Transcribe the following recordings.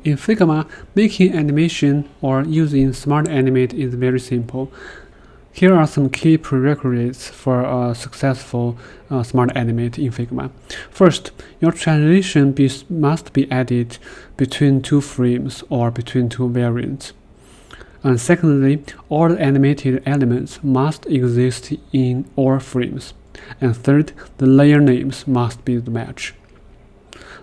In Figma, making animation or using Smart Animate is very simple. Here are some key prerequisites for a successful Smart Animate in Figma. First, your transition must be added between two frames or between two variants. And secondly, all the animated elements must exist in all frames. And third, the layer names must be the match.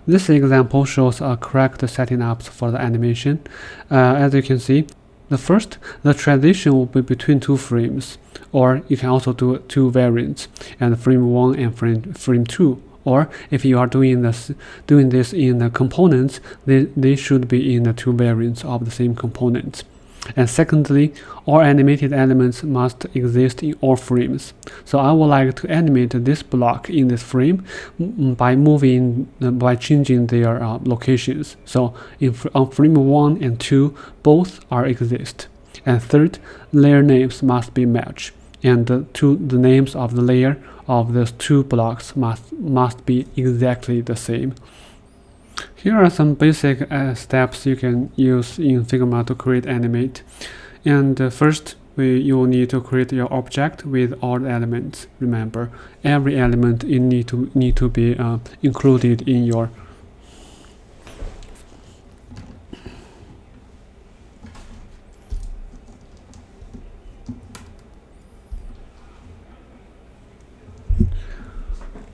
This example shows a correct setting up for the animation. As you can see, the transition will be between two frames, or you can also do two variants, and frame 1 and frame 2. Or if you are doing this in the components, they should be in the two variants of the same component. And secondly, all animated elements must exist in all frames. So I would like to animate this block in this frame by changing their locations. So on frame 1 and 2, both are exist. And third, layer names must be matched, and the names of the layer of those two blocks must be exactly the same. Here are some basic steps you can use in Figma to create Animate. And first, you will need to create your object with all the elements. Remember, every element need to be included in your.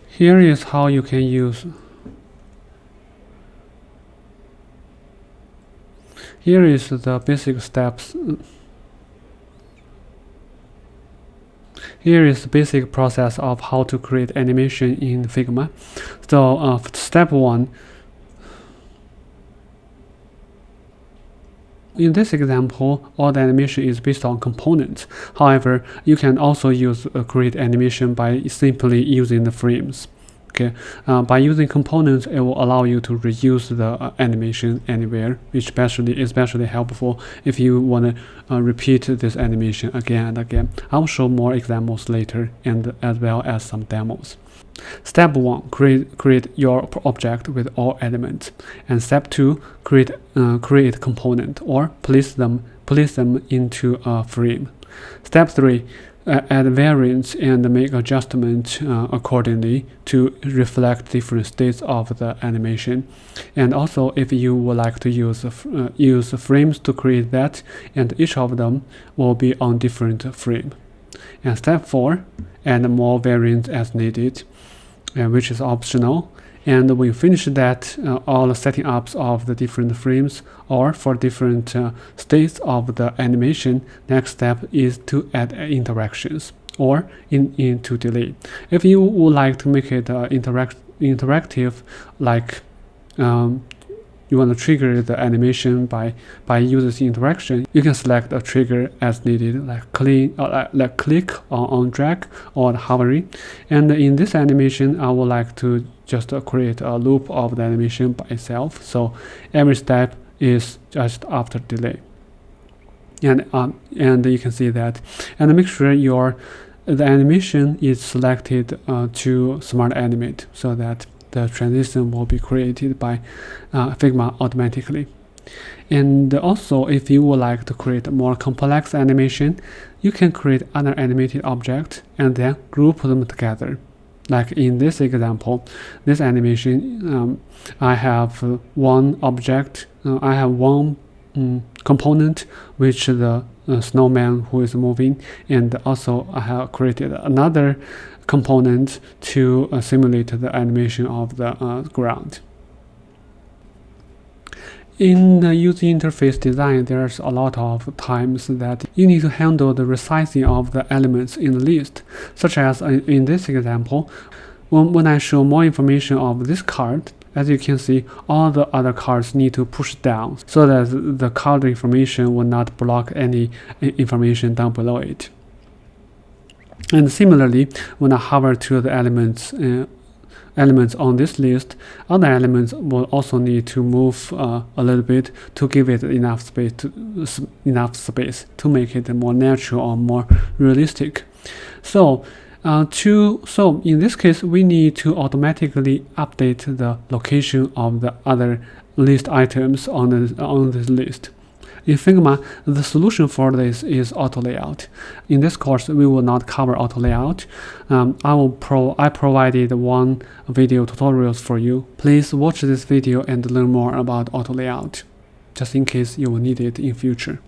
Here is how you can use. Here is the basic steps. Here is the basic process of how to create animation in Figma. So step 1. In this example, all the animation is based on components. However, you can also use create animation by simply using the frames. Okay, by using components, it will allow you to reuse the animation anywhere, which especially helpful if you want to repeat this animation again and again. I will show more examples later, and as well as some demos. Step 1, create your object with all elements. And step 2, create component or place them into a frame. Step 3, add variants and make adjustments accordingly to reflect different states of the animation. And also, if you would like to use frames to create that, and each of them will be on different frame. And step 4, add more variants as needed, which is optional. And when you finish that, all the setting ups of the different frames or for different states of the animation, next step is to add interactions or into delay. If you would like to make it interactive, like you want to trigger the animation by using interaction, you can select a trigger as needed, like click on drag or hovering. And in this animation, I would like to just create a loop of the animation by itself. So every step is just after delay. And you can see that. And make sure the animation is selected to Smart Animate, so that the transition will be created by Figma automatically. And also, if you would like to create a more complex animation, you can create other animated objects and then group them together. Like in this example, this animation, I have one object, I have one component, which the snowman who is moving, and also I have created another component to simulate the animation of the ground. In the user interface design, there's a lot of times that you need to handle the resizing of the elements in the list, such as in this example. When I show more information of this card, as you can see, all the other cards need to push down so that the card information will not block any information down below it. And similarly, when I hover to the elements on this list, other elements will also need to move a little bit to give it enough space to make it more natural or more realistic. So in this case, we need to automatically update the location of the other list items on this list. In Figma, the solution for this is auto layout. In this course, we will not cover auto layout. I provided one video tutorials for you. Please watch this video and learn more about auto layout, just in case you will need it in future.